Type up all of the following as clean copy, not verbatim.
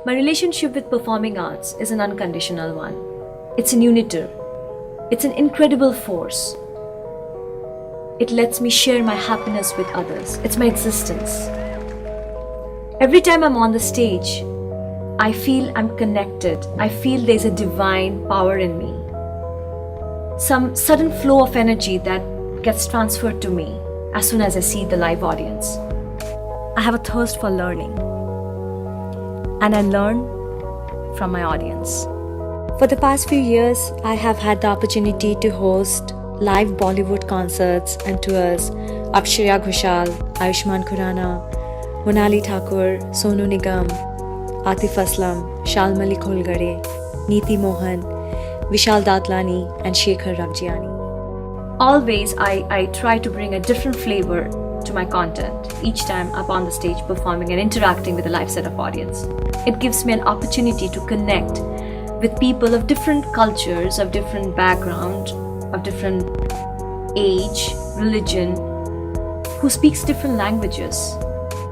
My relationship with performing arts is an unconditional one. It's an unitor. It's an incredible force. It lets me share my happiness with others. It's my existence. Every time I'm on the stage, I feel I'm connected. I feel there's a divine power in me. Some sudden flow of energy that gets transferred to me as soon as I see the live audience. I have a thirst for learning, and I learn from my audience. For the past few years, I have had the opportunity to host live Bollywood concerts and tours of Shreya Ghoshal, Ayushmann Khurana, Monali Thakur, Sonu Nigam, Atif Aslam, Shalmali Kholgade, Neeti Mohan, Vishal Dadlani and Shekhar Rabjiani. Always I try to bring a different flavor to my content each time up on the stage performing and interacting with a live set of audience. It gives me an opportunity to connect with people of different cultures, of different background, of different age, religion, who speaks different languages.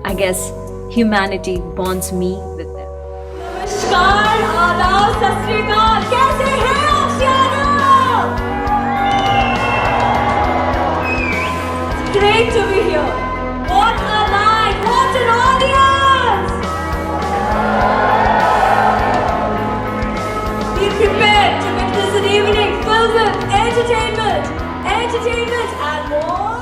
I guess humanity bonds me with them. Namaskar, aadaab, sat shri akal, kaise hain aap yaaro? It's great to be here. What a night, what an audience! Be prepared to witness an evening filled with entertainment and more.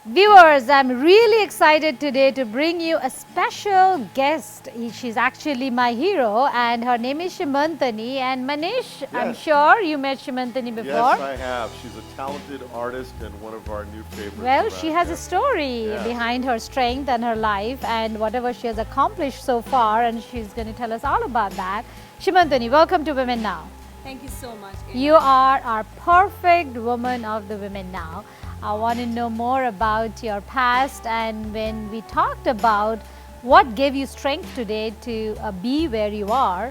Viewers, I'm really excited today to bring you a special guest. She's actually my hero and her name is Simantanee. And Manish, yes. I'm sure you met Simantanee before. Yes, I have. She's a talented artist and one of our new favorites. Well, she has a story behind her strength and her life and whatever she has accomplished so far, and she's going to tell us all about that. Simantanee, welcome to Women Now. Thank you so much. You are our perfect woman of the Women Now. I want to know more about your past, and when we talked about what gave you strength today to be where you are,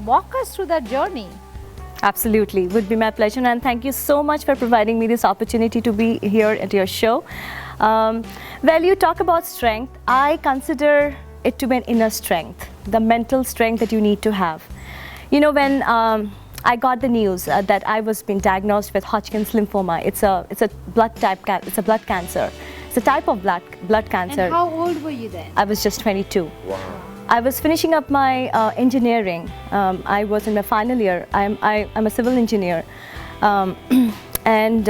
walk us through that journey. Absolutely, would be my pleasure, and thank you so much for providing me this opportunity to be here at your show. Well, you talk about strength. I consider it to be an inner strength, the mental strength that you need to have. You know, when I got the news that I was being diagnosed with Hodgkin's lymphoma. It's a blood cancer. It's a type of blood cancer. And how old were you then? I was just 22. Wow. I was finishing up my engineering. I was in my final year. I'm a civil engineer, and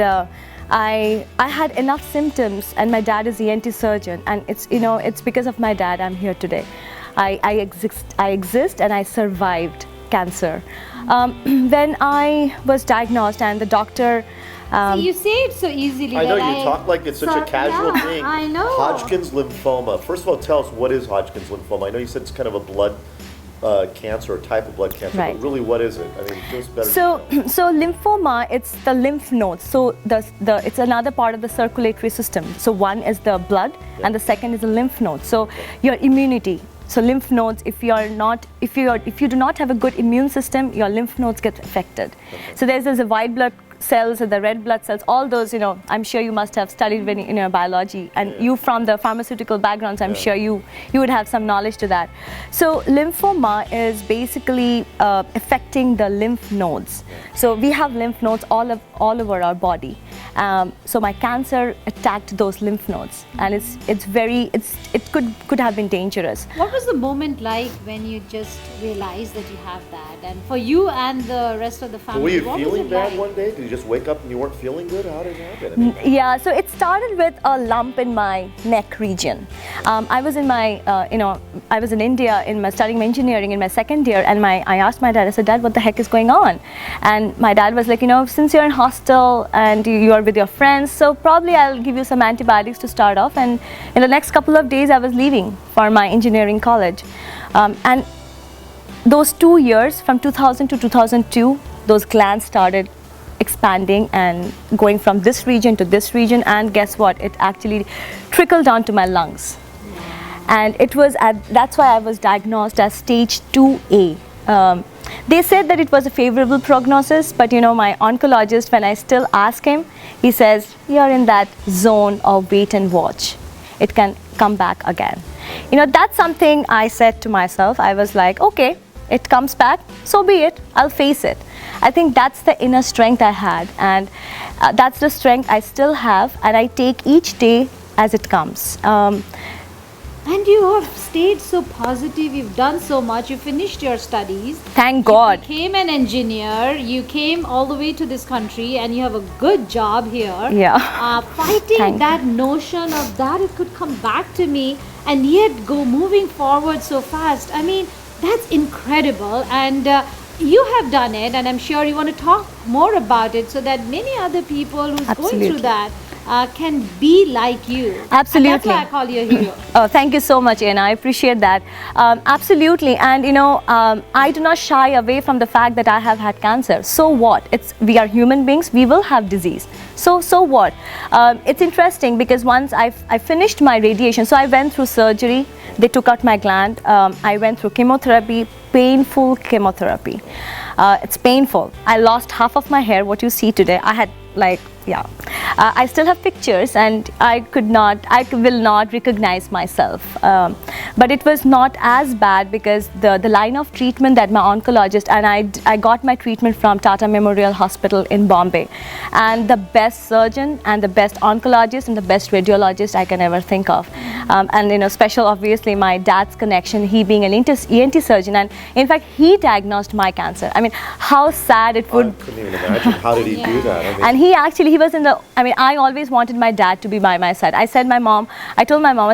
I had enough symptoms. And my dad is ENT surgeon, and it's because of my dad I'm here today. I exist, and I survived cancer. When I was diagnosed and the doctor... See, you say it so easily. I know, you talk like it's such a casual thing. I know. Hodgkin's lymphoma. First of all, tell us, what is Hodgkin's lymphoma? I know you said it's kind of a blood cancer, or type of blood cancer, right. But really, what is it? I mean, just better. So lymphoma, it's the lymph nodes. So it's another part of the circulatory system. So one is the blood, and the second is the lymph node. So your immunity. So lymph nodes, if you do not have a good immune system, your lymph nodes get affected. Okay. So there's the white blood cells and the red blood cells, all those, I'm sure you must have studied when in your biology, and you from the pharmaceutical backgrounds, I'm sure you would have some knowledge to that. So lymphoma is basically affecting the lymph nodes. So we have lymph nodes all over our body. So my cancer attacked those lymph nodes, and it could have been dangerous. What was the moment like when you just realized that you have that, and for you and the rest of the family? Were you feeling bad one day? Did you just wake up and you weren't feeling good? How did it happen? Yeah, so it started with a lump in my neck region. I was in India studying engineering in my second year, and I asked my dad. I said, "Dad, what the heck is going on?" And my dad was like, "Since you're in hostel and you are with your friends, so probably I'll give you some antibiotics to start off." And in the next couple of days, I was leaving for my engineering college, and those 2 years, from 2000 to 2002, those glands started expanding and going from this region to this region, and guess what? It actually trickled down to my lungs. And that's why I was diagnosed as stage 2A. They said that it was a favorable prognosis, but my oncologist, when I still ask him, he says, "You're in that zone of wait and watch. It can come back again." you know, that's something I said to myself. I was like, okay, it comes back, so be it, I'll face it. I think that's the inner strength I had, and that's the strength I still have, and I take each day as it comes. And you have stayed so positive, you've done so much, you finished your studies. Thank God. You became an engineer, you came all the way to this country and you have a good job here. Yeah. Fighting Thank that notion of that it could come back to me and yet go moving forward so fast. I mean, that's incredible, and you have done it, and I'm sure you want to talk more about it so that many other people who's going through that can be like you. Absolutely. And that's why I call you a hero. Oh, thank you so much, Anna. I appreciate that. Absolutely. And you know, I do not shy away from the fact that I have had cancer. So what? We are human beings. We will have disease. So what? It's interesting because once I finished my radiation, so I went through surgery. They took out my gland. I went through chemotherapy, painful chemotherapy. It's painful. I lost half of my hair, what you see today. I had I still have pictures, and I will not recognize myself. But it was not as bad because the line of treatment that my oncologist, and I got my treatment from Tata Memorial Hospital in Bombay, and the best surgeon and the best oncologist and the best radiologist I can ever think of. And you know, special obviously my dad's connection, he being an ENT surgeon, and in fact he diagnosed my cancer. I mean, how sad it would. I couldn't even imagine. How did he do that? I mean, and he was in the, I mean, I always wanted my dad to be by my side. I told my mom, I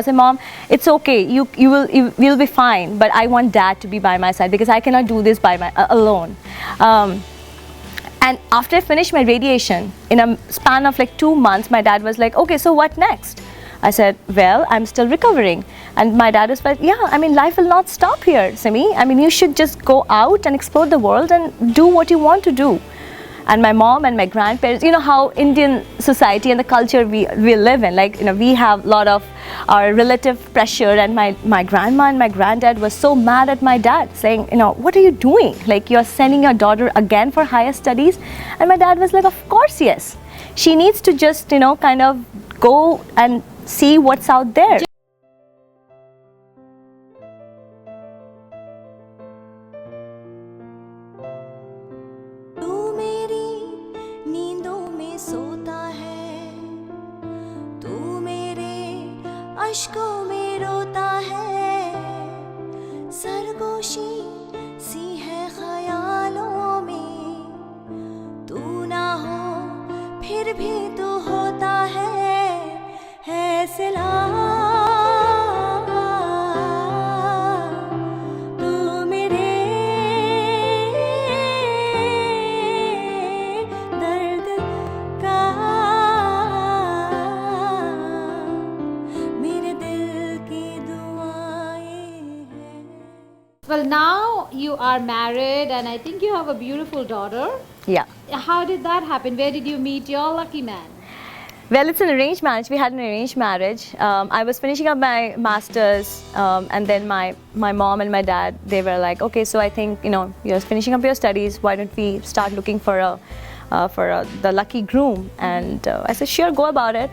said, Mom, it's okay, you will be fine, but I want Dad to be by my side because I cannot do this alone. And after I finished my radiation, in a span of like 2 months, my dad was like, okay, so what next? I said, well, I'm still recovering. And my dad was like, yeah, I mean, life will not stop here, Simi. I mean, you should just go out and explore the world and do what you want to do. And my mom and my grandparents, you know how Indian society and the culture we live in, like, you know, we have a lot of our relative pressure, and my grandma and my granddad was so mad at my dad, saying, you know, what are you doing? Like, you're sending your daughter again for higher studies? And my dad was like, of course, yes. She needs to just, you know, kind of go and see what's out there. अश्कों में रोता है, सरगोशी सी है ख्यालों में, तू ना हो फिर भी तू होता है सिला। Well, now you are married, and I think you have a beautiful daughter. Yeah. How did that happen? Where did you meet your lucky man? Well, it's an arranged marriage. We had an arranged marriage. I was finishing up my master's, and then my mom and my dad, they were like, okay, so I think, you know, you're finishing up your studies. Why don't we start looking for the lucky groom? And I said, sure, go about it.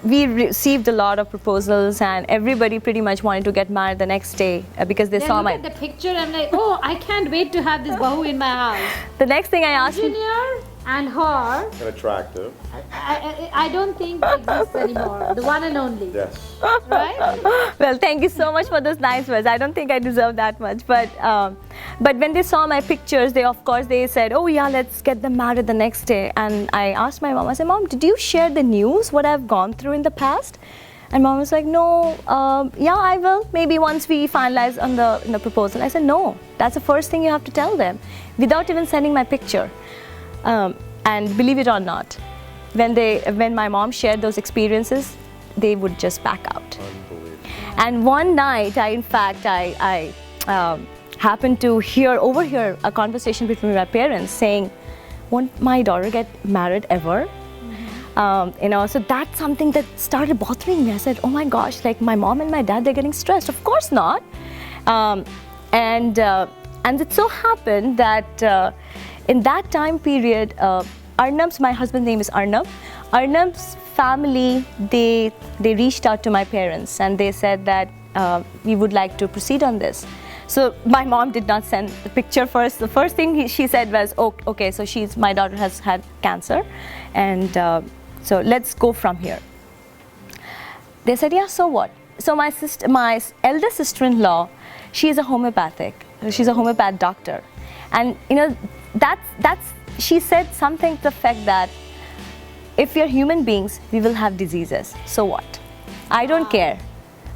We received a lot of proposals, and everybody pretty much wanted to get married the next day because they saw look at the picture. I'm like, oh, I can't wait to have this bahu in my house. The next thing I asked Engineer and her. and attractive. I don't think it exists anymore. The one and only. Yes. Right? Well, thank you so much for those nice words. I don't think I deserve that much, but when they saw my pictures, they said, oh yeah, let's get them married the next day. And I asked my mom, I said, Mom, did you share the news, what I've gone through in the past? And Mom was like, no, yeah, I will, maybe once we finalize on the proposal. I said, no, that's the first thing you have to tell them, without even sending my picture. And believe it or not, when my mom shared those experiences, they would just back out. Unbelievable. And one night, I happened to overhear a conversation between my parents saying, won't my daughter get married ever? You know, so that's something that started bothering me. I said, oh my gosh, like my mom and my dad, they're getting stressed. Of course not. And it so happened that in that time period, Arnab's, my husband's name is Arnab. Arnab's family, they reached out to my parents and they said that we would like to proceed on this. So my mom did not send the picture first. The first thing she said was, oh, okay, so my daughter has had cancer, and so let's go from here. They said, yeah, so what? So my elder sister-in-law, she's a homeopath doctor, and she said something to the fact that if we are human beings, we will have diseases. So what? I don't care.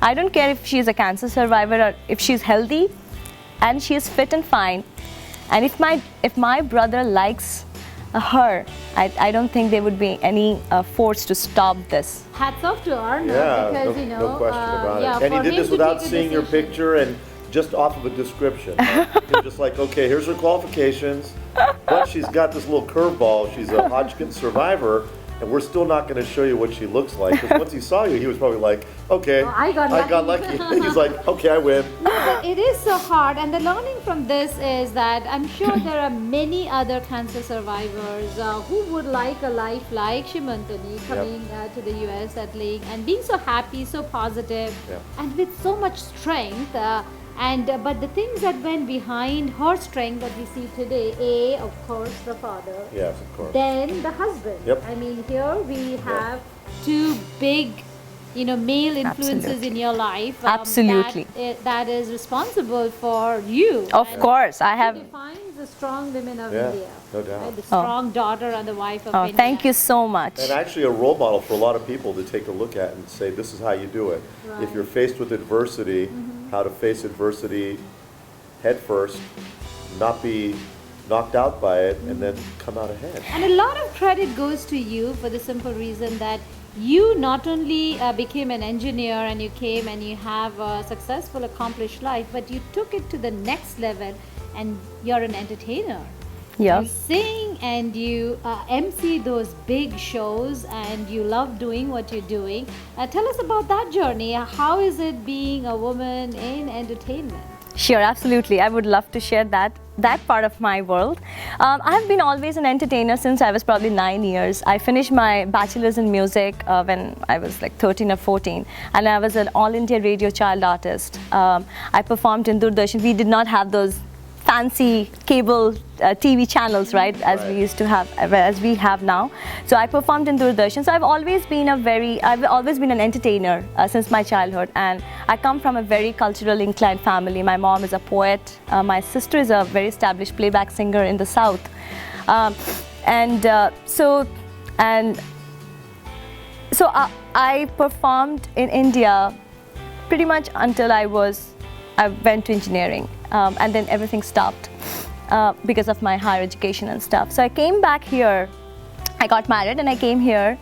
I don't care if she's a cancer survivor or if she's healthy and she is fit and fine. And if my brother likes her, I don't think there would be any force to stop this. Hats off to Arnav, Yeah, because no question about yeah, it. And for he did him this to without take a seeing your decision. picture and just off of a description. You're just like, okay, here's her qualifications, but she's got this little curveball. She's a Hodgkin's survivor, and we're still not going to show you what she looks like. Because once he saw you, he was probably like, okay, I got lucky. He's like, okay, I win. But it is so hard, and the learning from this is that I'm sure there are many other cancer survivors who would like a life like Simantanee, coming to the US, settling, and being so happy, so positive, and with so much strength. But the things that went behind her strength that we see today, of course, the father. Yes, of course. Then the husband. Yep. I mean, here we have two big, male influences Absolutely. in your life. Absolutely. That is responsible for you. Of And course, I it have. defines the strong women of Yeah, India. no doubt. Right? The strong daughter and the wife of Oh, India. thank you so much. And actually a role model for a lot of people to take a look at and say, this is how you do it. Right. If you're faced with adversity, how to face adversity head first, not be knocked out by it, and then come out ahead. And a lot of credit goes to you for the simple reason that you not only became an engineer and you came and you have a successful, accomplished life, but you took it to the next level and you're an entertainer. Yeah. You sing and you MC those big shows and you love doing what you're doing. Tell us about that journey. How is it being a woman in entertainment? Sure, absolutely. I would love to share that part of my world. I have been always an entertainer since I was probably 9 years. I finished my bachelor's in music when I was like 13 or 14, and I was an all India radio child artist. I performed in Doordarshan. We did not have those fancy cable TV channels, right, as we used to have, as we have now. So I performed in Doordarshan. So I've always been an entertainer since my childhood, and I come from a very cultural inclined family. My mom is a poet. My sister is a very established playback singer in the South, so I performed in India pretty much until I went to engineering, and then everything stopped because of my higher education and stuff. So I came back here, I got married and I came here,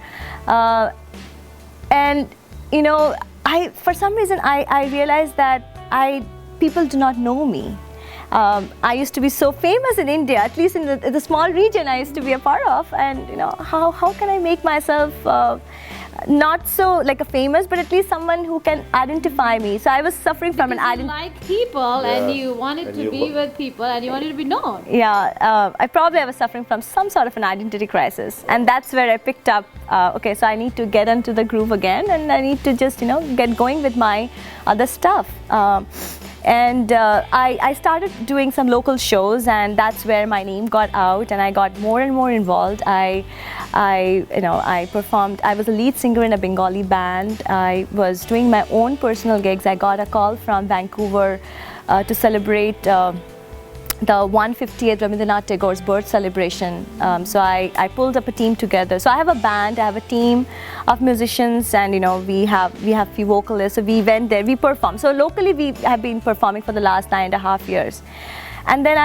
and for some reason I realized that people do not know me. I used to be so famous in India, at least in the small region I used to be a part of, and how can I make myself not so like a famous, but at least someone who can identify me. So I was suffering from an You like people and you wanted And to you be with people and you wanted to be known. Yeah, I was suffering from some sort of an identity crisis, and that's where I picked up, okay, so I need to get into the groove again, and I need to just, get going with my other stuff. I started doing some local shows, and that's where my name got out, and I got more and more involved. I performed. I was a lead singer in a Bengali band. I was doing my own personal gigs. I got a call from Vancouver to celebrate the 150th Rabindranath Tagore's birth celebration. So I pulled up a team together. So I have a band, I have a team of musicians, and we have few vocalists. So we went there, we performed. So locally we have been performing for the last 9.5 years. And then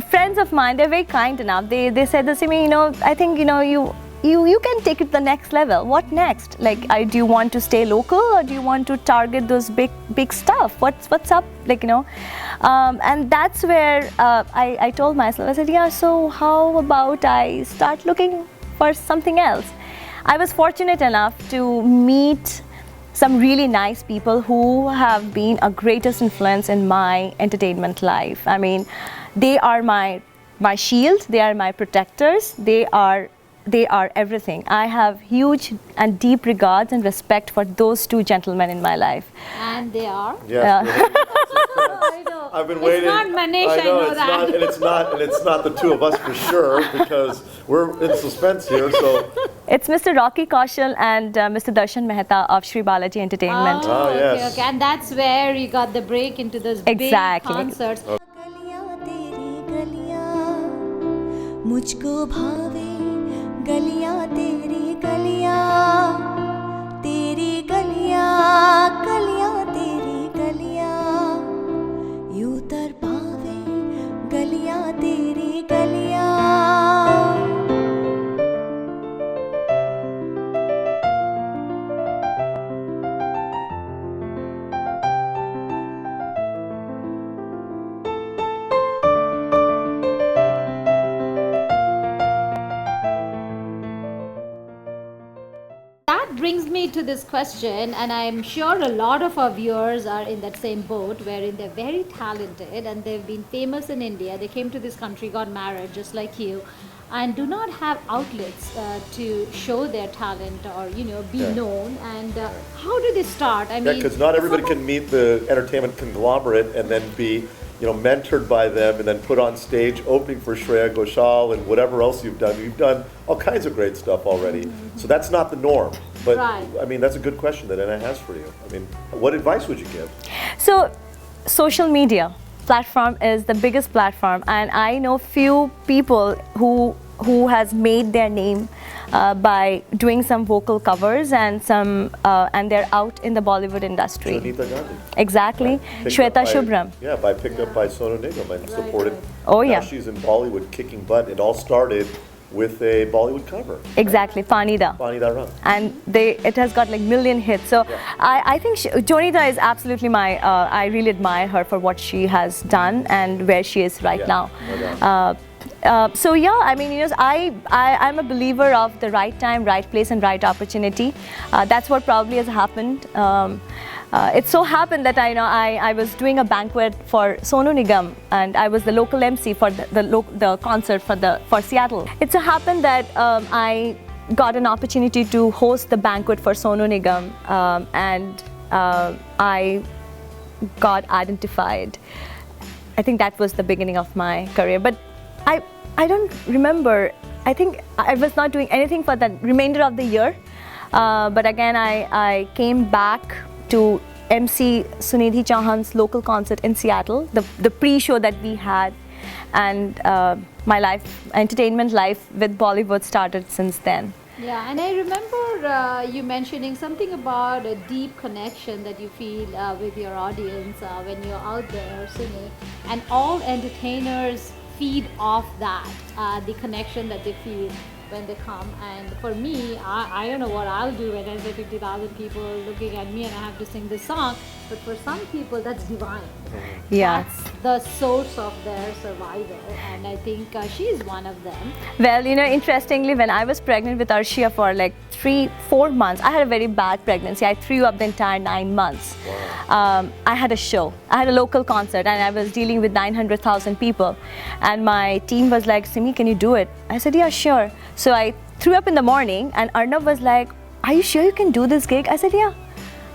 friends of mine, they're very kind enough. They said this to me, I think you can take it to the next level. What next? Like, do you want to stay local, or do you want to target those big stuff? What's up? And that's where I told myself, I said, yeah, so how about I start looking for something else? I was fortunate enough to meet some really nice people who have been a greatest influence in my entertainment life. I mean, they are my shield, they are my protectors, they are they are everything. I have huge and deep regards and respect for those two gentlemen in my life. And they are? Yes. I know. I've been waiting. It's not Manish, I know it's that. not, and it's not the two of us for sure, because we're in suspense here. So It's Mr. Rocky Kaushal and Mr. Darshan Mehta of Shri Balaji Entertainment. Oh, okay, yes. okay. And that's where you got the break into those Exactly. big concerts. गलियां तेरी गलियां मुझको भावे गलियां तेरी गलियां गलियां तेरी गलियां यूं तर पावे गलियां तेरी गलियां That brings me to this question, and I'm sure a lot of our viewers are in that same boat, wherein they're very talented and they've been famous in India. They came to this country, got married just like you, and do not have outlets to show their talent or be known. And how do they start? I mean, because not everybody can meet the entertainment conglomerate and then be mentored by them and then put on stage opening for Shreya Ghoshal and whatever else you've done. You've done all kinds of great stuff already. So that's not the norm. But Right. I mean, that's a good question that Anna has for you. I mean, what advice would you give? So, social media platform is the biggest platform, and I know few people who has made their name by doing some vocal covers and and they're out in the Bollywood industry. Sunita Gandhi. Exactly. Picked up Shweta by- Shubram. Yeah, picked up by Sonu Nigam and supported. Oh, Now yeah. she's in Bollywood kicking butt. It all started with a Bollywood cover. Exactly, Panida. Pani Darang. And it has got like million hits. So I think Jonita is absolutely I really admire her for what she has done and where she is right Yeah, now. no doubt. So yeah, I mean, I'm a believer of the right time, right place, and right opportunity. That's what probably has happened. It so happened that I was doing a banquet for Sonu Nigam, and I was the local MC for the concert for Seattle. It so happened that I got an opportunity to host the banquet for Sonu Nigam, and I got identified. I think that was the beginning of my career, but I don't remember. I think I was not doing anything for the remainder of the year. But again, I came back to MC Sunidhi Chauhan's local concert in Seattle, the pre-show that we had, and my entertainment life with Bollywood started since then. Yeah, and I remember you mentioning something about a deep connection that you feel with your audience when you're out there singing, and all entertainers feed off that, the connection that they feel when they come. And for me, I don't know what I'll do when there's 50,000 people looking at me and I have to sing this song, but for some people that's divine. Yeah. That's the source of their survival, and I think she is one of them. Well, interestingly, when I was pregnant with Arshia for like 3-4 months, I had a very bad pregnancy. I threw up the entire 9 months. Wow. I had a show. I had a local concert, and I was dealing with 900,000 people. And my team was like, Simi, can you do it? I said, yeah, sure. So I threw up in the morning, and Arnav was like, are you sure you can do this gig? I said, yeah.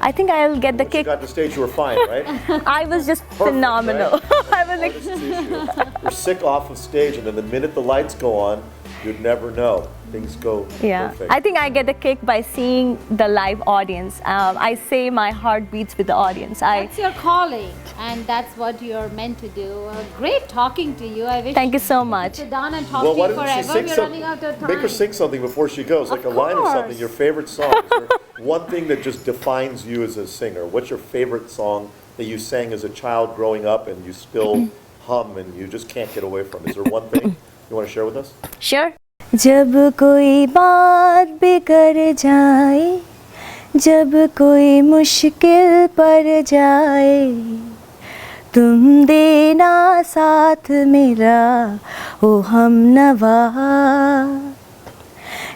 I think I'll get the Once you kick. got to stage, you were fine, right? I was just phenomenal. I was like, Hardest issue. You're sick off of stage, and then the minute the lights go on, you'd never know. Things go yeah. perfect. I think I get the kick by seeing the live audience. I say my heart beats with the audience. That's your calling, and that's what you're meant to do. Great talking to you. I wish Thank you so much. sit down and talk Well, to why you doesn't she forever. sing We're some, running out of time. make her sing something before she goes, like a Of line of something, course. your favorite song. Is there one thing that just defines you as a singer? What's your favorite song that you sang as a child growing up and you still hum and you just can't get away from? Is there one thing you want to share with us? Sure. जब कोई बात बिगड़ जाए जब कोई मुश्किल पड़ जाए तुम देना साथ मेरा ओ हमनवा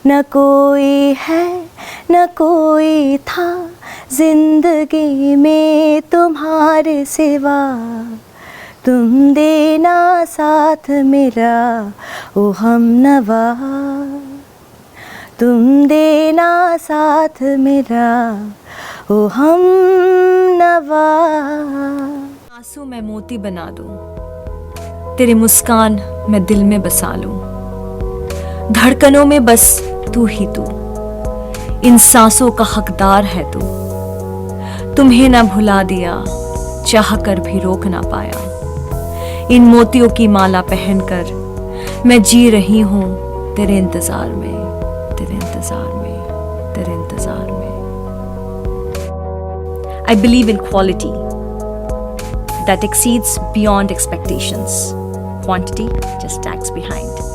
न कोई है न कोई था जिंदगी में तुम्हारे सिवा तुम देना साथ मेरा ओ हमनवा तुम देना साथ मेरा ओ हम नवा। आंसू मैं मोती बना दूं, तेरी मुस्कान मैं दिल में बसा लूं, धड़कनों में बस तू ही तू, इन सांसों का हकदार है तू। तुम्हें ना भुला दिया, चाह कर भी रोक ना पाया, इन मोतियों की माला पहनकर मैं जी रही हूं तेरे इंतजार में, तेरे इंतजार में, तेरे इंतजार में। I believe in quality that exceeds beyond expectations. Quantity just tags behind.